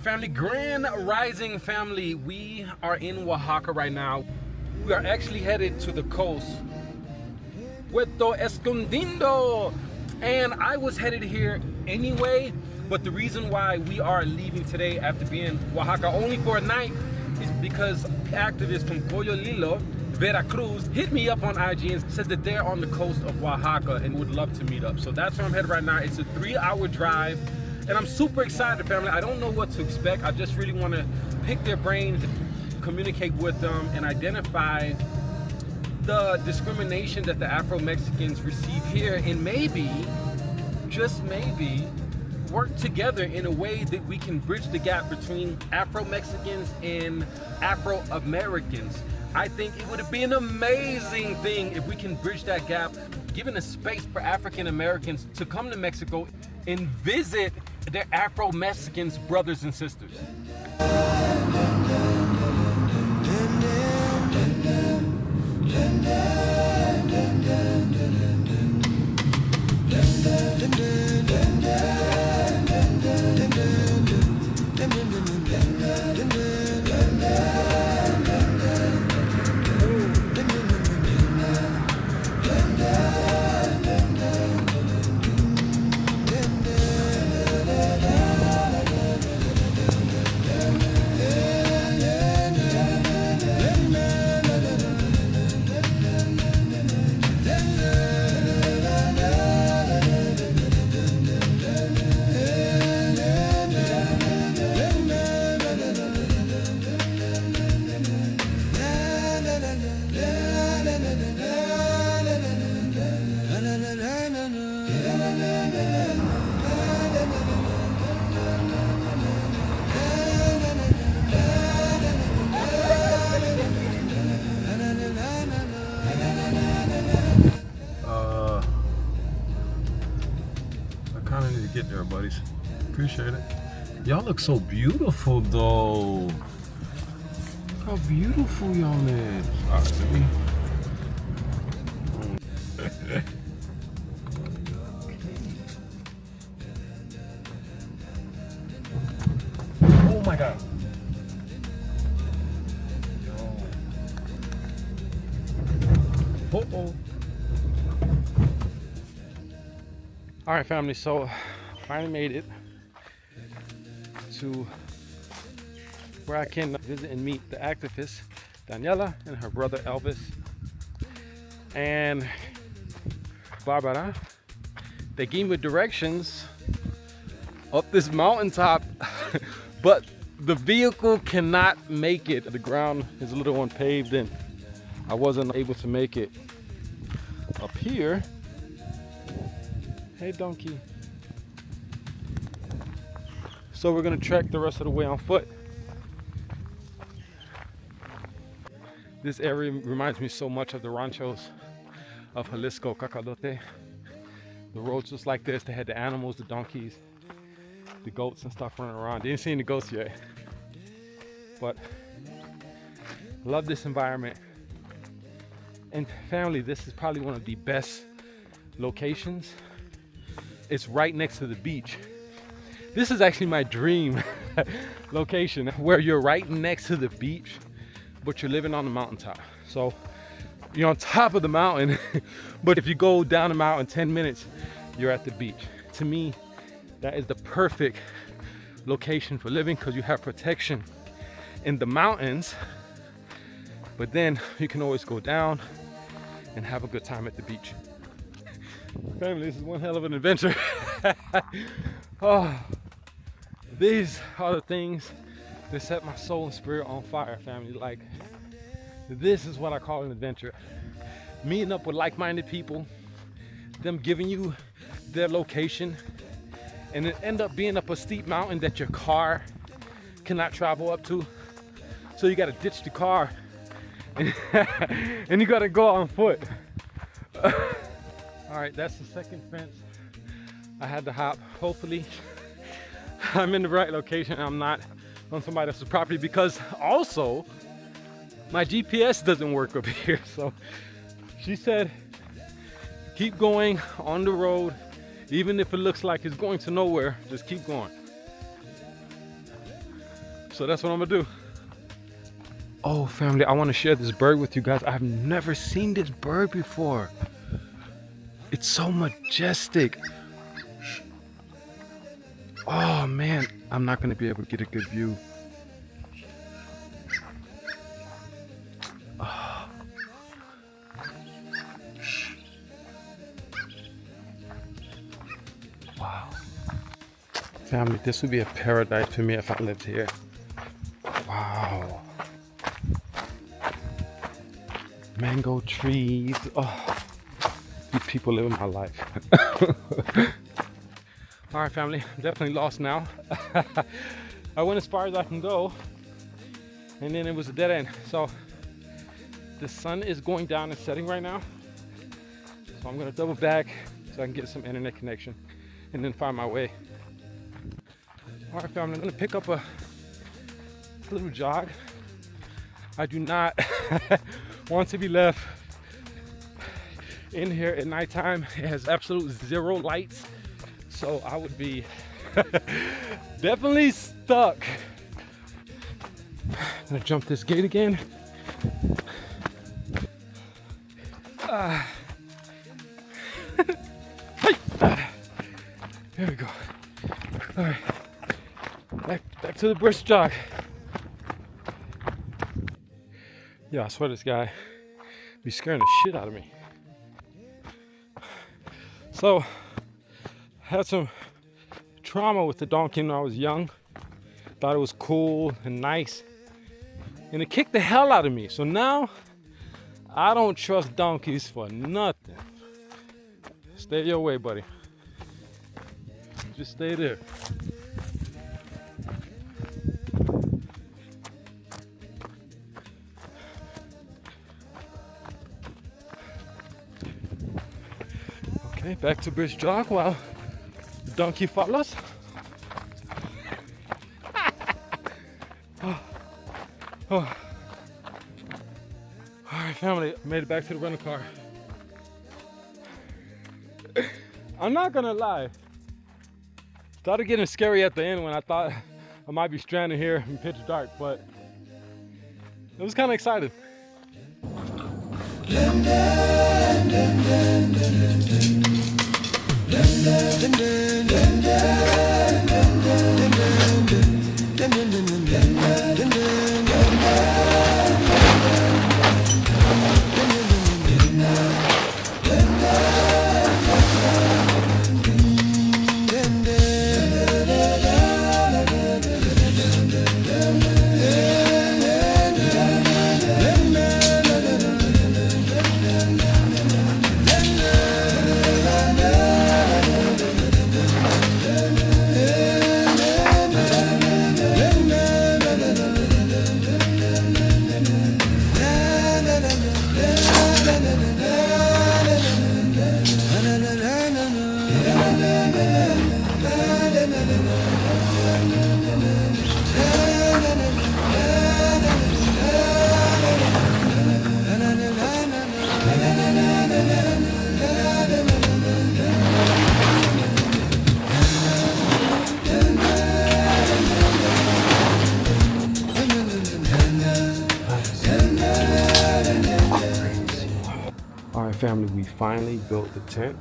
Family, grand rising family. We are in Oaxaca right now. We are actually headed to the coast, Puerto Escondido. And I was headed here anyway, but the reason why we are leaving today after being in Oaxaca only for a night is because activists from Pollo Lilo, Veracruz, hit me up on IG and said that they're on the coast of Oaxaca and would love to meet up. So that's where I'm headed right now. It's a 3-hour drive. And I'm super excited, family. I don't know what to expect. I just really want to pick their brains, communicate with them, and identify the discrimination that the Afro-Mexicans receive here, and maybe, just maybe, work together in a way that we can bridge the gap between Afro-Mexicans and Afro-Americans. I think it would be an amazing thing if we can bridge that gap, giving a space for African Americans to come to Mexico and visit their Afro-Mexicans brothers and sisters. I kind of need to get there, buddies. Appreciate it. Y'all look so beautiful, though. Look how beautiful y'all is. All right, let me. Oh my God. Uh-oh. All right, family, so finally made it to where I can visit and meet the activist Daniela and her brother Elvis and Barbara. They gave me directions up this mountaintop, but the vehicle cannot make it. The ground is a little unpaved and I wasn't able to make it up here. Hey, donkey. So we're gonna trek the rest of the way on foot. This area reminds me so much of the ranchos of Jalisco, Cacalote. The roads just like this. They had the animals, the donkeys, the goats and stuff running around. Didn't see any goats yet, but love this environment. And family, this is probably one of the best locations. It's right next to the beach. This is actually my dream location, where you're right next to the beach, but you're living on the mountaintop. So you're on top of the mountain, but if you go down the mountain 10 minutes, you're at the beach. To me, that is the perfect location for living, because you have protection in the mountains, but then you can always go down and have a good time at the beach. Family, this is one hell of an adventure. Oh, these are the things that set my soul and spirit on fire, family. Like, this is what I call an adventure. Meeting up with like-minded people, them giving you their location, and it end up being up a steep mountain that your car cannot travel up to. So you gotta ditch the car and you gotta go on foot. All right, that's the second fence I had to hop. Hopefully I'm in the right location. I'm not on somebody else's property, because also my GPS doesn't work up here. So she said, keep going on the road, even if it looks like it's going to nowhere, just keep going. So that's what I'm gonna do. Oh, family, I want to share this bird with you guys. I've never seen this bird before. It's so majestic. Oh man, I'm not gonna be able to get a good view. Oh. Wow. Family, this would be a paradise for me if I lived here. Wow. Mango trees. Oh, these people living my life. All right, family, I'm definitely lost now. I went as far as I can go, and then it was a dead end. So the sun is going down and setting right now. So I'm gonna double back so I can get some internet connection and then find my way. All right, family, I'm gonna pick up a little jog. I do not want to be left in here at nighttime. It has absolute zero lights. So I would be definitely stuck. I'm gonna jump this gate again. There we go. All right, back to the brisk jog. Yeah, I swear this guy be scaring the shit out of me. So, had some trauma with the donkey when I was young. Thought it was cool and nice. And it kicked the hell out of me. So now, I don't trust donkeys for nothing. Stay your way, buddy. Just stay there. Okay, back to brisk jog while the donkey follows. Oh. All right, family, made it back to the rental car. I'm not gonna lie. Started getting scary at the end when I thought I might be stranded here in pitch dark, but it was kind of exciting. Family, we finally built the tent.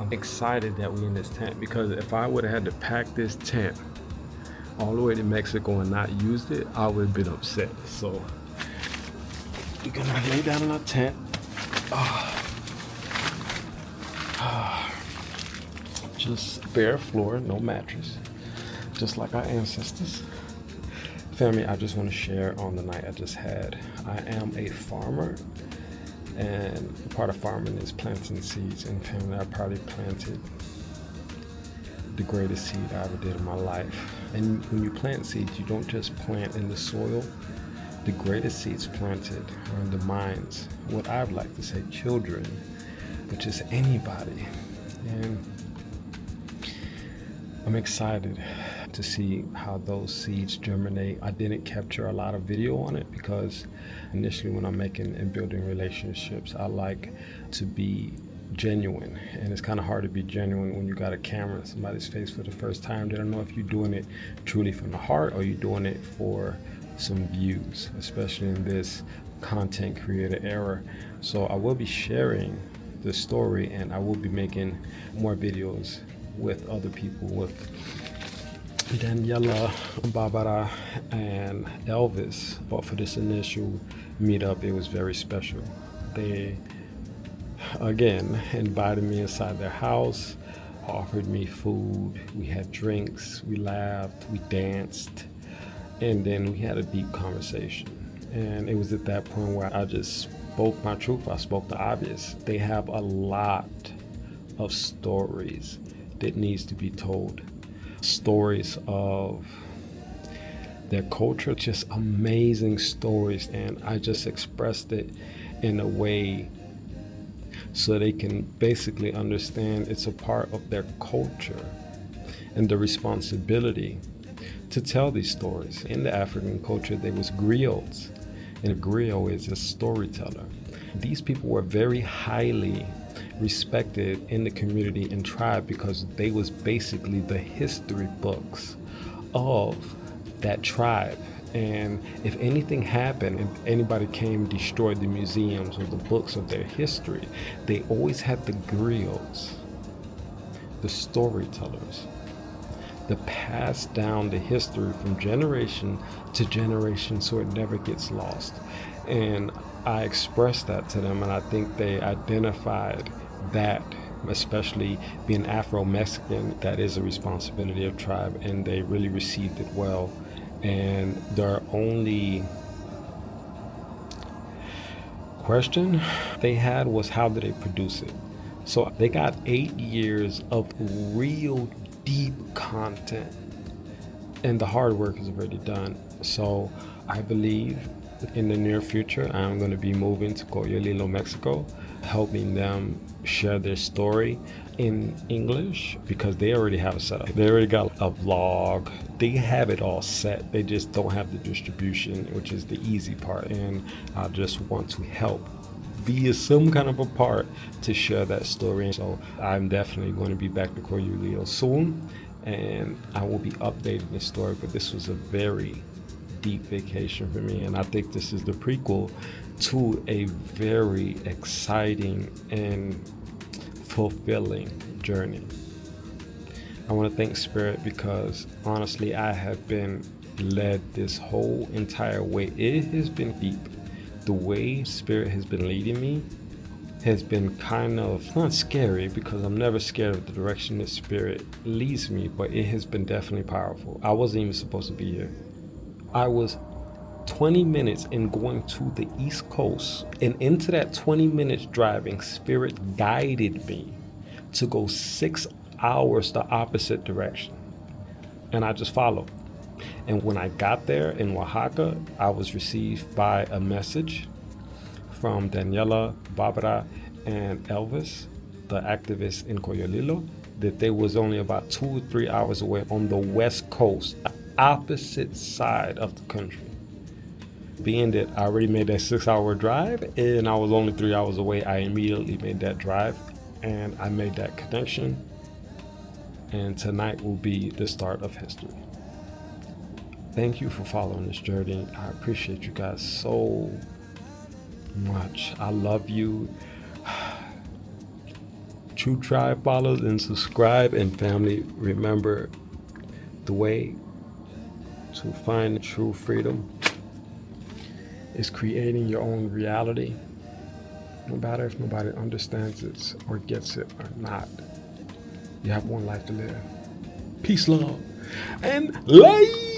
I'm excited that we're in this tent because if I would have had to pack this tent all the way to Mexico and not used it, I would have been upset. So we're gonna lay down in our tent. Just bare floor, no mattress, just like our ancestors. Family, I just want to share on the night I just had. I am a farmer. And part of farming is planting seeds. And family, I probably planted the greatest seed I ever did in my life. And when you plant seeds, you don't just plant in the soil. The greatest seeds planted are in the minds, what I'd like to say, children, but just anybody. And I'm excited to see how those seeds germinate. I didn't capture a lot of video on it because initially when I'm making and building relationships, I like to be genuine. And it's kind of hard to be genuine when you got a camera in somebody's face for the first time. They don't know if you're doing it truly from the heart or you're doing it for some views, especially in this content creator era. So I will be sharing the story, and I will be making more videos with other people, with Daniela, Barbara, and Elvis. But for this initial meetup, it was very special. They again invited me inside their house, offered me food, we had drinks, we laughed, we danced, and then we had a deep conversation. And it was at that point where I just spoke my truth. I spoke the obvious. They have a lot of stories that needs to be told. Stories of their culture, just amazing stories. And I just expressed it in a way so they can basically understand it's a part of their culture and the responsibility to tell these stories. In the African culture, there was griots, and a griot is a storyteller. These people were very highly respected in the community and tribe because they was basically the history books of that tribe. And if anything happened, if anybody came, destroyed the museums or the books of their history, they always had the griots, the storytellers, that pass down the history from generation to generation so it never gets lost. And I expressed that to them, and I think they identified that, especially being Afro-Mexican, that is a responsibility of tribe, and they really received it well. And their only question they had was, how do they produce it? So they got 8 years of real deep content, and the hard work is already done. So I believe in the near future, I'm going to be moving to Coyolilo, Mexico, helping them share their story in English, because they already have it set up. They already got a vlog. They have it all set. They just don't have the distribution, which is the easy part. And I just want to help be some kind of a part to share that story. So I'm definitely going to be back to Coyolilo soon, and I will be updating the story. But this was a very deep vacation for me, and I think this is the prequel to a very exciting and fulfilling journey. I want to thank Spirit, because honestly I have been led this whole entire way. It has been deep. The way Spirit has been leading me has been kind of not scary, because I'm never scared of the direction that Spirit leads me, but it has been definitely powerful. I wasn't even supposed to be here. I was 20 minutes in going to the East Coast, and into that 20 minutes driving, Spirit guided me to go 6 hours the opposite direction, and I just followed. And when I got there in Oaxaca, I was received by a message from Daniela, Barbara, and Elvis, the activists in Coyolilo, that they was only about 2 or 3 hours away on the West Coast, the opposite side of the country. Being that I already made that 6-hour drive and I was only 3 hours away, I immediately made that drive and I made that connection. And tonight will be the start of history. Thank you for following this journey. I appreciate you guys so much. I love you. True Tribe follows and subscribe, and family, remember, the way to find true freedom is creating your own reality, no matter if nobody understands it or gets it or not. You have one life to live. Peace, love, and light.